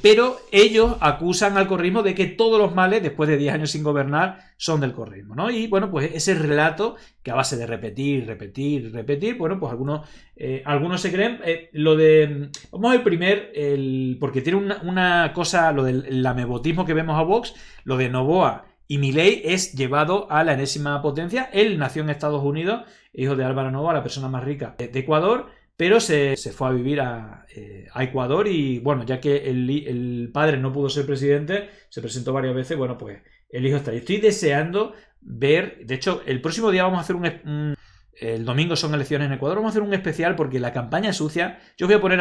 pero ellos acusan al correísmo de que todos los males después de 10 años sin gobernar son del correísmo, ¿no? Y bueno, pues ese relato que a base de repetir, bueno, pues algunos se creen vamos a ver porque tiene una cosa, lo del amebotismo que vemos a Vox, lo de Noboa y Milei es llevado a la enésima potencia. Él nació en Estados Unidos, hijo de Álvaro Noboa, la persona más rica de Ecuador, pero se fue a vivir a Ecuador y bueno, ya que el padre no pudo ser presidente, se presentó varias veces, bueno, pues el hijo está ahí. Estoy deseando ver, de hecho, el próximo día vamos a hacer el domingo son elecciones en Ecuador, vamos a hacer un especial porque la campaña sucia, yo os voy a poner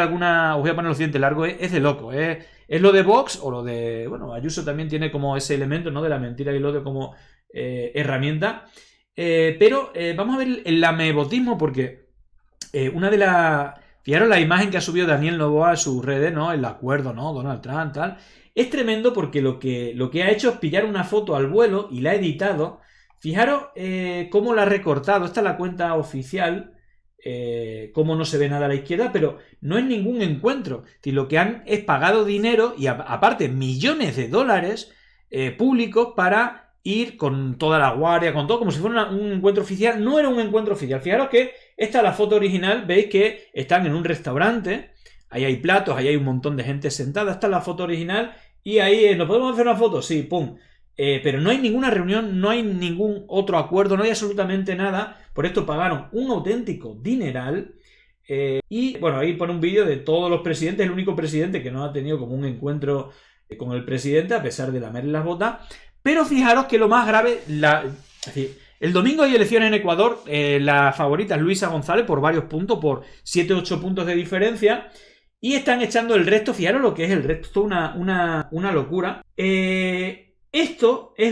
los dientes largos, es de loco, es lo de Vox o lo de, bueno, Ayuso también tiene como ese elemento, ¿no? De la mentira y el odio como herramienta, pero vamos a ver el lamebotismo porque fijaros la imagen que ha subido Daniel Noboa a sus redes, ¿no? El acuerdo, ¿no? Donald Trump, tal, es tremendo porque lo que ha hecho es pillar una foto al vuelo y la ha editado. Fijaros cómo la ha recortado. Esta es la cuenta oficial, cómo no se ve nada a la izquierda, pero no es ningún encuentro. Lo que han es pagado dinero y aparte millones de dólares públicos para ir con toda la guardia, con todo, como si fuera un encuentro oficial. No era un encuentro oficial. Fijaros que esta es la foto original. Veis que están en un restaurante. Ahí hay platos, ahí hay un montón de gente sentada. Esta es la foto original. Y ahí, ¿nos podemos hacer una foto? Sí, pum. Pero no hay ninguna reunión, no hay ningún otro acuerdo, no hay absolutamente nada. Por esto pagaron un auténtico dineral. Y bueno, ahí pone un vídeo de todos los presidentes. El único presidente que no ha tenido como un encuentro con el presidente, a pesar de lamerle las botas. Pero fijaros que lo más grave, es decir, el domingo hay elecciones en Ecuador. La favorita es Luisa González por varios puntos, por 7-8 puntos de diferencia. Y están echando el resto. Fijaros lo que es el resto, una locura. Esto es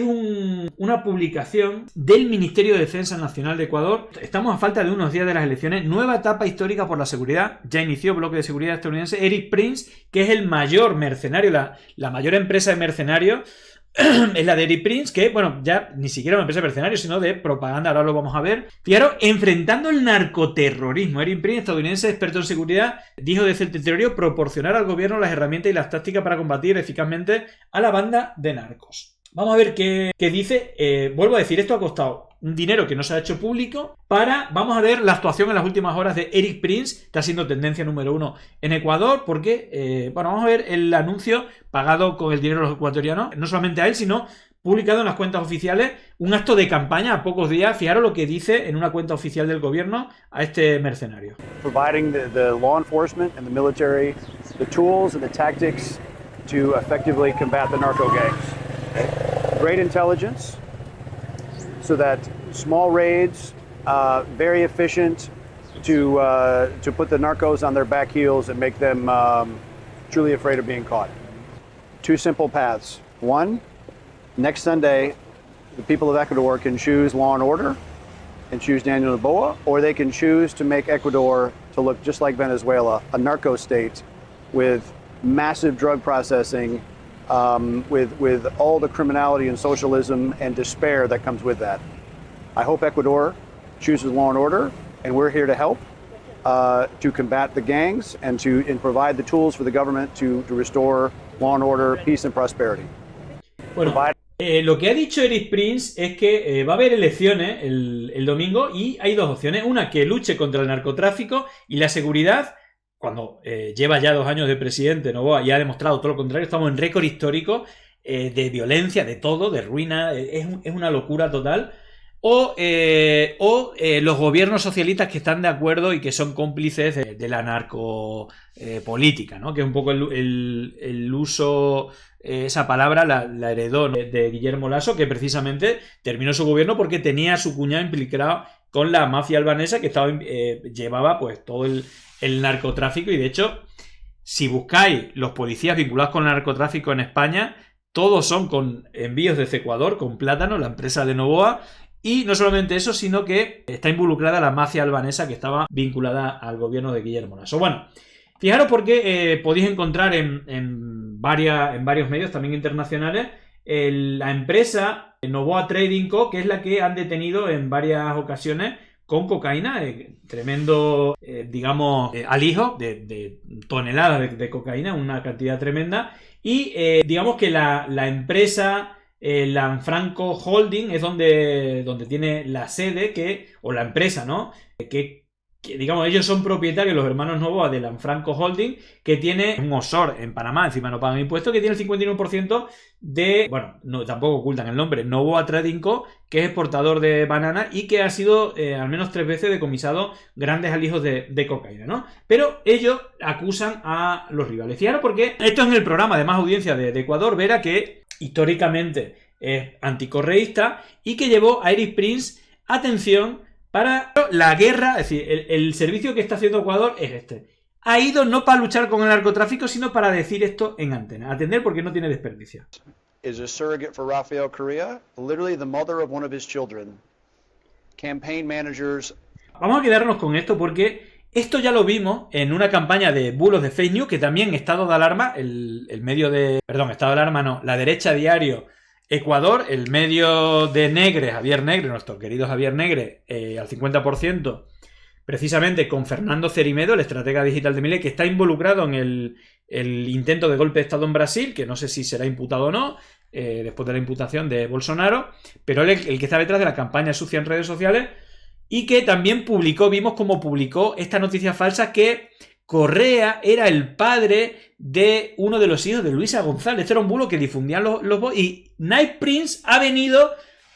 una publicación del Ministerio de Defensa Nacional de Ecuador. Estamos a falta de unos días de las elecciones. Nueva etapa histórica por la seguridad. Ya inició bloque de seguridad estadounidense. Eric Prince, que es el mayor mercenario, la mayor empresa de mercenarios, es la de Eric Prince, que, bueno, ya ni siquiera una empresa de mercenarios, sino de propaganda, ahora lo vamos a ver. Fijaros, enfrentando el narcoterrorismo. Eric Prince, estadounidense, experto en seguridad, dijo desde el territorio proporcionar al gobierno las herramientas y las tácticas para combatir eficazmente a la banda de narcos. Vamos a ver qué dice. Vuelvo a decir, esto ha costado un dinero que no se ha hecho público vamos a ver la actuación en las últimas horas de Eric Prince, está siendo tendencia número 1 en Ecuador, porque, bueno, vamos a ver el anuncio pagado con el dinero de los ecuatorianos, no solamente a él, sino publicado en las cuentas oficiales, un acto de campaña a pocos días. Fijaros lo que dice en una cuenta oficial del gobierno a este mercenario. Providing the law enforcement and the military the tools and the tactics to effectively combat the narco gangs. Okay? Great intelligence, so that small raids, very efficient to put the narcos on their back heels and make them truly afraid of being caught. Two simple paths. One, next Sunday, the people of Ecuador can choose law and order and choose Daniel Noboa, or they can choose to make Ecuador to look just like Venezuela, a narco state with massive drug processing, with all the criminality and socialism and despair that comes with that. I hope Ecuador chooses law and order, and we're here to help to combat the gangs and provide the tools for the government to restore law and order, peace and prosperity. Bueno, lo que ha dicho Eric Prince es que va a haber elecciones el domingo y hay dos opciones. Una, que luche contra el narcotráfico y la seguridad. Cuando lleva ya 2 años de presidente Noboa y ha demostrado todo lo contrario, estamos en récord histórico de violencia, de todo, de ruina, es una locura total. O los gobiernos socialistas que están de acuerdo y que son cómplices de la narcopolítica, ¿no? Que es un poco el uso, esa palabra la heredó, ¿no?, de Guillermo Lasso, que precisamente terminó su gobierno porque tenía a su cuñado implicado con la mafia albanesa que llevaba pues todo el narcotráfico. Y de hecho, si buscáis los policías vinculados con el narcotráfico en España, todos son con envíos desde Ecuador, con Plátano, la empresa de Noboa. Y no solamente eso, sino que está involucrada la mafia albanesa que estaba vinculada al gobierno de Guillermo Lasso. Bueno, fijaros porque podéis encontrar en varios medios, también internacionales, la empresa Noboa Trading Co., que es la que han detenido en varias ocasiones con cocaína, tremendo, alijo de toneladas de cocaína, una cantidad tremenda. Y digamos que la empresa Lanfranco Holding es donde tiene la sede, o la empresa, ¿no?, que que, digamos, ellos son propietarios, los hermanos Novoa, de Lanfranco Holding, que tiene un offshore en Panamá, encima no pagan impuestos, que tiene el 59% de, bueno, no, tampoco ocultan el nombre, Novoa Trading Co., que es exportador de banana y que ha sido al menos 3 veces decomisado grandes alijos de cocaína, ¿no? Pero ellos acusan a los rivales. Fijaros porque esto es en el programa de más audiencia de Ecuador, verá que históricamente es anticorreísta y que llevó a Eric Prince, atención, para la guerra, es decir, el servicio que está haciendo Ecuador es este. Ha ido no para luchar con el narcotráfico, sino para decir esto en antena. Atender porque no tiene desperdicio. Is a surrogate for Rafael Correa, literally the mother of one of his children. Campaign managers. Vamos a quedarnos con esto porque esto ya lo vimos en una campaña de bulos de fake news que también Estado de Alarma, el medio de... Perdón, Estado de Alarma no, La Derecha Diario Ecuador, el medio de Negre, Javier Negre, nuestro querido Javier Negre, al 50%, precisamente con Fernando Cerimedo, el estratega digital de Milei, que está involucrado en el intento de golpe de Estado en Brasil, que no sé si será imputado o no, después de la imputación de Bolsonaro, pero él el que está detrás de la campaña sucia en redes sociales, y que también vimos cómo publicó esta noticia falsa que Correa era el padre de uno de los hijos de Luisa González. Este era un bulo que difundían los bots y Night Prince ha venido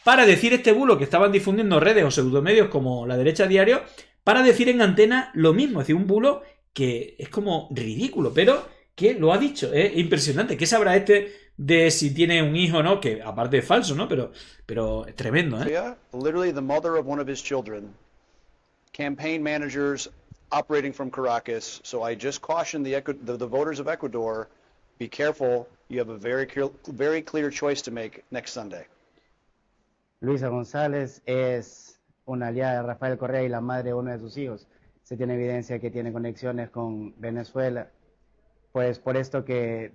para decir este bulo que estaban difundiendo redes o pseudomedios como La Derecha Diario, para decir en antena lo mismo. Es decir, un bulo que es como ridículo, pero que lo ha dicho. Es impresionante. ¿Qué sabrá este de si tiene un hijo o no? Que aparte es falso, ¿no? Pero es tremendo, ¿eh? Literally the mother of one of his children. Campaign managers operating from Caracas. So I just caution the voters of Ecuador, be careful. You have a very clear choice to make next Sunday. Luisa González es una aliada de Rafael Correa y la madre de uno de sus hijos. Se tiene evidencia que tiene conexiones con Venezuela. Pues por esto que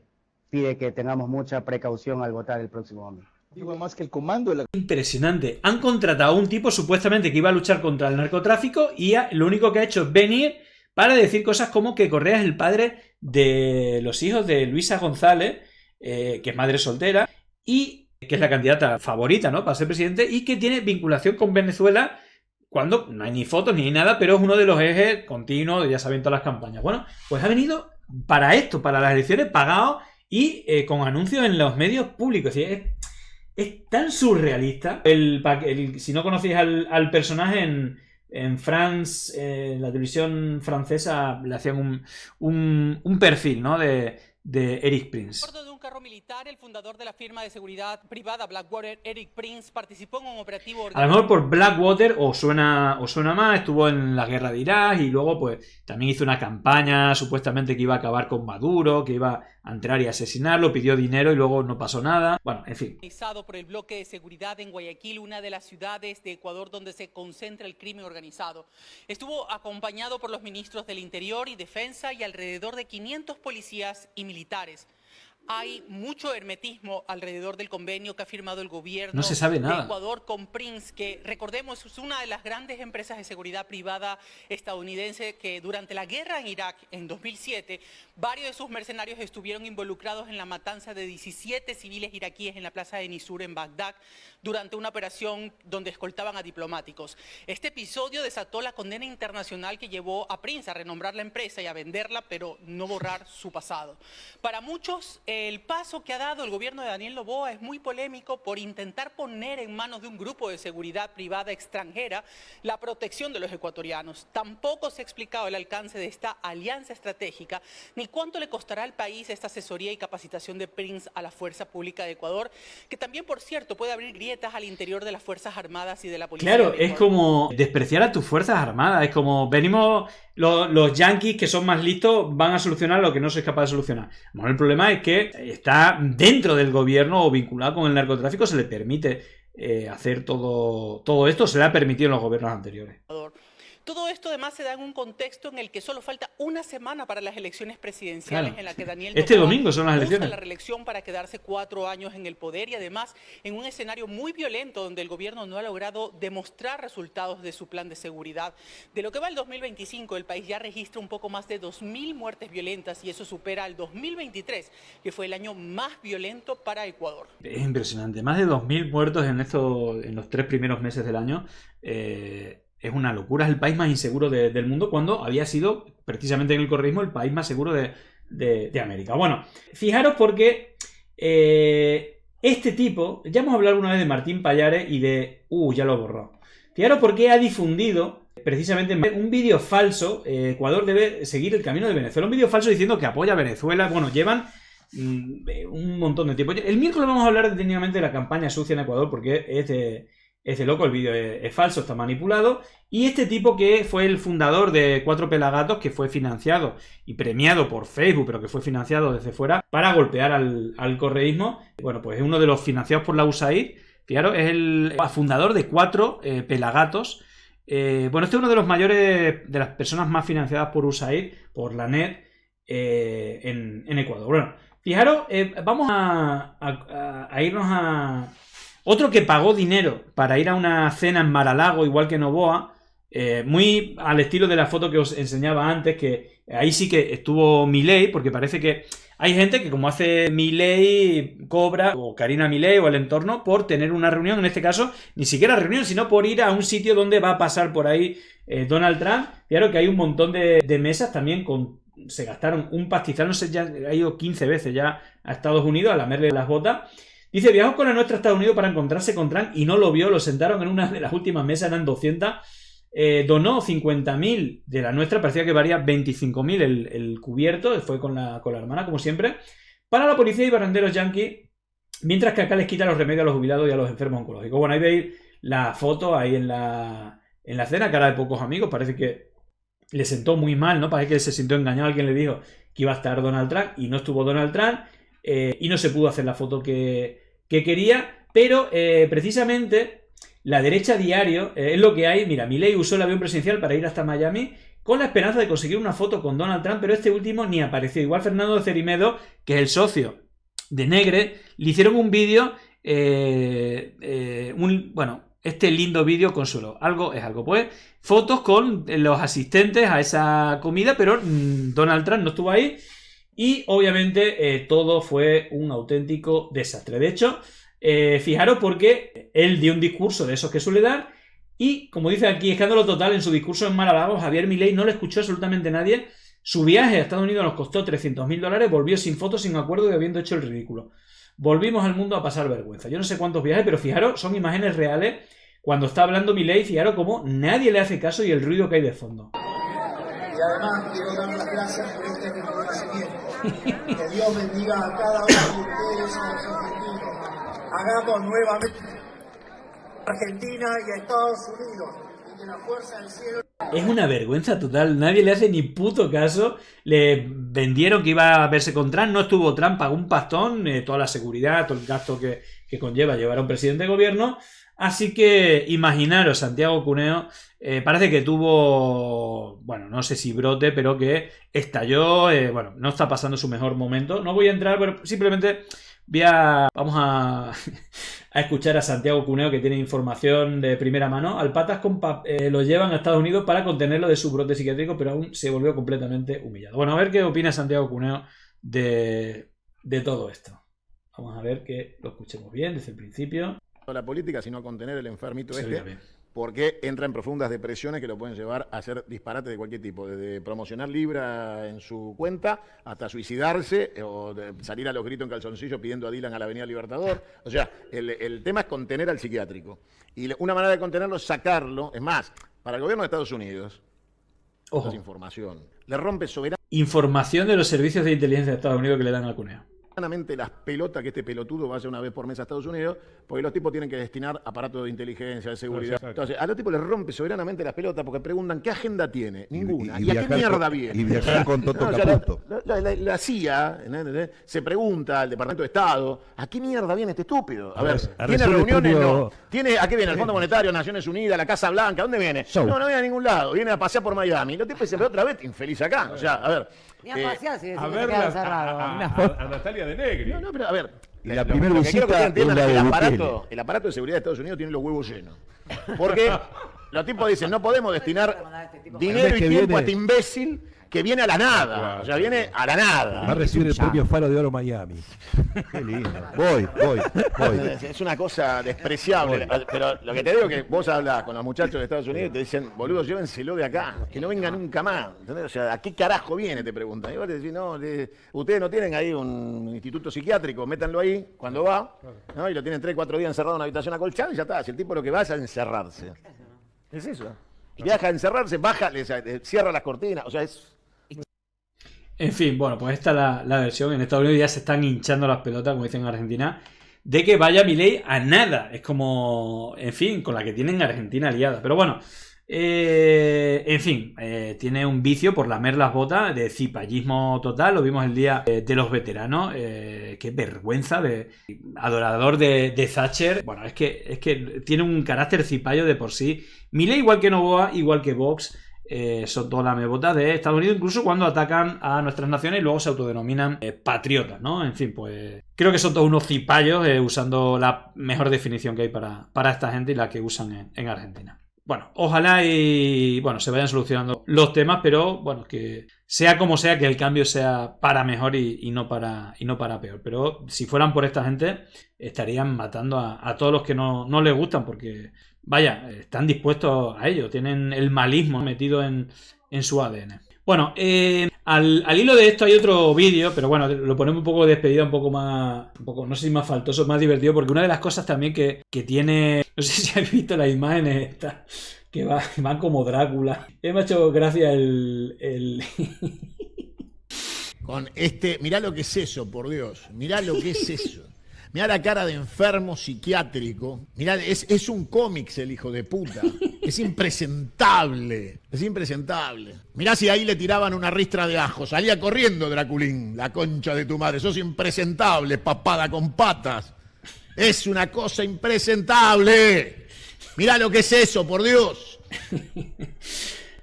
pide que tengamos mucha precaución al votar el próximo domingo. Digo, más que el comando de la... Impresionante. Han contratado a un tipo supuestamente que iba a luchar contra el narcotráfico y lo único que ha hecho es venir para decir cosas como que Correa es el padre de los hijos de Luisa González, que es madre soltera y que es la candidata favorita, ¿no?, para ser presidente, y que tiene vinculación con Venezuela cuando no hay ni fotos ni nada, pero es uno de los ejes continuos, ya saben, todas las campañas. Bueno, pues ha venido para esto, para las elecciones, pagado y con anuncios en los medios públicos. Es decir, es tan surrealista. Si no conocéis al personaje en France, en la televisión francesa, le hacían un perfil, ¿no?, de Eric Prince. A bordo de un carro militar, el fundador de la firma de seguridad privada Blackwater, Eric Prince, participó en un operativo... A lo mejor por Blackwater os suena más, estuvo en la guerra de Irak y luego pues también hizo una campaña supuestamente que iba a acabar con Maduro, que iba a entrar y asesinarlo, pidió dinero y luego no pasó nada. Bueno, en fin. Organizado por el bloque de seguridad en Guayaquil, una de las ciudades de Ecuador donde se concentra el crimen organizado. Estuvo acompañado por los ministros del Interior y Defensa y alrededor de 500 policías y militares. Hay mucho hermetismo alrededor del convenio que ha firmado el gobierno no se sabe nada de Ecuador con Prince, que recordemos es una de las grandes empresas de seguridad privada estadounidense que durante la guerra en Irak en 2007 varios de sus mercenarios estuvieron involucrados en la matanza de 17 civiles iraquíes en la plaza de Nisur en Bagdad durante una operación donde escoltaban a diplomáticos. Este episodio desató la condena internacional que llevó a Prince a renombrar la empresa y a venderla, pero no borrar su pasado. Para muchos, el paso que ha dado el gobierno de Daniel Noboa es muy polémico por intentar poner en manos de un grupo de seguridad privada extranjera la protección de los ecuatorianos. Tampoco se ha explicado el alcance de esta alianza estratégica ni cuánto le costará al país esta asesoría y capacitación de Prince a la Fuerza Pública de Ecuador, que también, por cierto, puede abrir grietas al interior de las Fuerzas Armadas y de la Policía. Claro, es como despreciar a tus Fuerzas Armadas, es como venimos los yanquis que son más listos van a solucionar lo que no sois capaz de solucionar. Bueno, el problema es que está dentro del gobierno o vinculado con el narcotráfico, se le permite hacer todo esto, se le ha permitido en los gobiernos anteriores. Todo esto además se da en un contexto en el que solo falta una semana para las elecciones presidenciales, claro, en la que Daniel este domingo son las elecciones. Busca la reelección para quedarse 4 años en el poder y además en un escenario muy violento donde el gobierno no ha logrado demostrar resultados de su plan de seguridad. De lo que va el 2025, el país ya registra un poco más de 2.000 muertes violentas y eso supera al 2023, que fue el año más violento para Ecuador. Es impresionante, más de 2.000 muertos en los 3 primeros meses del año. es una locura, es el país más inseguro del mundo, cuando había sido, precisamente en el correísmo, el país más seguro de América. Bueno, fijaros porque este tipo, ya hemos hablado una vez de Martín Pallares y de... ya lo he borrado. Fijaros porque ha difundido precisamente un vídeo falso. Ecuador debe seguir el camino de Venezuela. Un vídeo falso diciendo que apoya a Venezuela. Bueno, llevan un montón de tiempo. El miércoles vamos a hablar detenidamente de la campaña sucia en Ecuador porque es de loco. El vídeo es falso, está manipulado. Y este tipo, que fue el fundador de Cuatro Pelagatos, que fue financiado y premiado por Facebook, pero que fue financiado desde fuera para golpear al correísmo, bueno, pues es uno de los financiados por la USAID. Fijaros, es el fundador de Cuatro Pelagatos. Bueno, este es uno de los mayores, de las personas más financiadas por USAID, por la NED, en Ecuador. Bueno, fijaros, vamos a irnos a... Otro que pagó dinero para ir a una cena en Mar-a-Lago, igual que Noboa, muy al estilo de la foto que os enseñaba antes, que ahí sí que estuvo Milei, porque parece que hay gente que, como hace Milei, cobra, o Karina Milei o el entorno, por tener una reunión. En este caso, ni siquiera reunión, sino por ir a un sitio donde va a pasar por ahí Donald Trump. Claro que hay un montón de mesas también se gastaron un pastizal, no sé, ya ha ido 15 veces ya a Estados Unidos a lamerle las botas. Dice, viajó con la nuestra a Estados Unidos para encontrarse con Trump y no lo vio, lo sentaron en una de las últimas mesas, eran 200. Donó 50.000 de la nuestra, parecía que varía 25.000 el cubierto, fue con la hermana, como siempre, para la policía y barrenderos yanquis, mientras que acá les quita los remedios a los jubilados y a los enfermos oncológicos. Bueno, ahí veis la foto ahí en la cena, cara de pocos amigos, parece que le sentó muy mal, ¿no? Parece que se sintió engañado, alguien le dijo que iba a estar Donald Trump y no estuvo Donald Trump, y no se pudo hacer la foto que quería, pero precisamente... La derecha diario es lo que hay. Mira, Milei usó el avión presidencial para ir hasta Miami con la esperanza de conseguir una foto con Donald Trump, pero este último ni apareció. Igual Fernando Cerimedo, que es el socio de Negre, le hicieron un vídeo, este lindo vídeo consuelo. Algo es algo. Pues fotos con los asistentes a esa comida, pero Donald Trump no estuvo ahí y obviamente todo fue un auténtico desastre. De hecho... fijaros porque él dio un discurso de esos que suele dar y, como dice aquí, escándalo total en su discurso en Mar-a-Lago. Javier Milei no le escuchó absolutamente nadie. Su viaje a Estados Unidos nos costó $300.000, volvió sin fotos, sin acuerdo y habiendo hecho el ridículo. Volvimos al mundo a pasar vergüenza. Yo no sé cuántos viajes, pero fijaros, son imágenes reales. Cuando está hablando Milei, fijaros cómo nadie le hace caso y el ruido que hay de fondo. Y además quiero dar las gracias por este reconocimiento. Que Dios bendiga a cada uno de ustedes, a los argentinos. Hagamos nuevamente Argentina y a Estados Unidos y que la fuerza del cielo... Es una vergüenza total, nadie le hace ni puto caso. Le vendieron que iba a verse con Trump, no estuvo Trump, pagó un pastón, toda la seguridad, todo el gasto que conlleva llevar a un presidente de gobierno. Así que imaginaros, Santiago Cuneo parece que tuvo, bueno, no sé si brote, pero que estalló, bueno, no está pasando su mejor momento. No voy a entrar, pero simplemente... Vamos a escuchar a Santiago Cuneo, que tiene información de primera mano. Al patas lo llevan a Estados Unidos para contenerlo de su brote psiquiátrico, pero aún se volvió completamente humillado. Bueno, a ver qué opina Santiago Cuneo de todo esto. Vamos a ver que lo escuchemos bien desde el principio. La política, sino contener el enfermito porque entra en profundas depresiones que lo pueden llevar a hacer disparates de cualquier tipo, desde promocionar Libra en su cuenta hasta suicidarse o salir a los gritos en calzoncillo pidiendo a Dylan a la Avenida Libertador. O sea, el tema es contener al psiquiátrico. Y una manera de contenerlo es sacarlo. Es más, para el gobierno de Estados Unidos, ojo, es información, le rompe soberanamente. Información de los servicios de inteligencia de Estados Unidos que le dan a Cuneo. Las pelotas que este pelotudo vaya una vez por mes a Estados Unidos, porque los tipos tienen que destinar aparatos de inteligencia, de seguridad. Exacto. Entonces, a los tipos les rompe soberanamente las pelotas porque preguntan qué agenda tiene. Ninguna. ¿Y a qué mierda viene? Y viajar con Toto Caputo. La CIA se pregunta al Departamento de Estado, ¿a qué mierda viene este estúpido? A ver, ¿tiene reuniones? No. ¿A qué viene? ¿El Fondo Monetario, Naciones Unidas, la Casa Blanca? ¿Dónde viene? No viene a ningún lado. Viene a pasear por Miami. Los tipos se ve otra vez infeliz acá. O sea, a ver. Ni a pasear, si a ver a Natalia de Negri. No, pero a ver. Y la primera visita quiero que entiendan es que el aparato de seguridad de Estados Unidos tiene los huevos llenos. Porque los tipos dicen, no podemos destinar dinero y tiempo a este imbécil que viene a la nada. O sea, viene a la nada. Va a recibir el premio Faro de Oro Miami. Qué lindo. Voy. Es una cosa despreciable. Pero lo que te digo es que vos hablas con los muchachos de Estados Unidos y te dicen, boludo, llévenselo de acá, que no venga nunca más. ¿Entendés? O sea, ¿a qué carajo viene? Te preguntan. Y vos te decís, no, ustedes no tienen ahí un instituto psiquiátrico, métanlo ahí cuando va, ¿no? Y lo tienen 3-4 días encerrado en una habitación acolchada y ya está. Si el tipo lo que va es a encerrarse. Es eso. Viaja a encerrarse, baja, cierra las cortinas. O sea, es... En fin, bueno, pues esta es la versión. En Estados Unidos ya se están hinchando las pelotas, como dicen en Argentina, de que vaya Milei a nada. Es como, en fin, con la que tienen Argentina aliada. Pero bueno, en fin, tiene un vicio por lamer las botas de cipallismo total. Lo vimos el día de los veteranos. Qué vergüenza, de adorador de Thatcher. Bueno, es que tiene un carácter cipayo de por sí. Milei, igual que Noboa, igual que Vox, son todas lamebotas de Estados Unidos, incluso cuando atacan a nuestras naciones y luego se autodenominan patriotas, ¿no? En fin, pues creo que son todos unos cipayos, usando la mejor definición que hay para esta gente y la que usan en Argentina. Bueno, ojalá y bueno, se vayan solucionando los temas, pero bueno, que sea como sea, que el cambio sea para mejor y no para peor. Pero si fueran por esta gente, estarían matando a todos los que no les gustan, porque vaya, están dispuestos a ello, tienen el malismo metido en su ADN. Bueno, al hilo de esto hay otro vídeo, pero bueno, lo ponemos un poco de despedida, un poco, no sé si más faltoso, más divertido, porque una de las cosas también que tiene, no sé si habéis visto las imágenes estas, que va como Drácula. Me ha hecho gracia el... Con mirá lo que es eso, por Dios, mirá lo que es eso. Mirá la cara de enfermo psiquiátrico. Mirá, es un cómics el hijo de puta. Es impresentable. Es impresentable. Mirá si ahí le tiraban una ristra de ajo. Salía corriendo Draculín, la concha de tu madre. Sos impresentable, papada con patas. Es una cosa impresentable. Mirá lo que es eso, por Dios.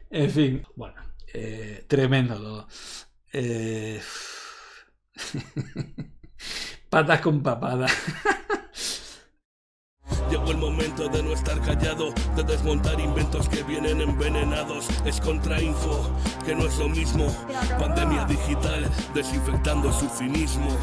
En fin, bueno, tremendo todo. Patas con papada. Llegó el momento de no estar callado, de desmontar inventos que vienen envenenados. Es contrainfo, que no es lo mismo. Pandemia digital, desinfectando su cinismo.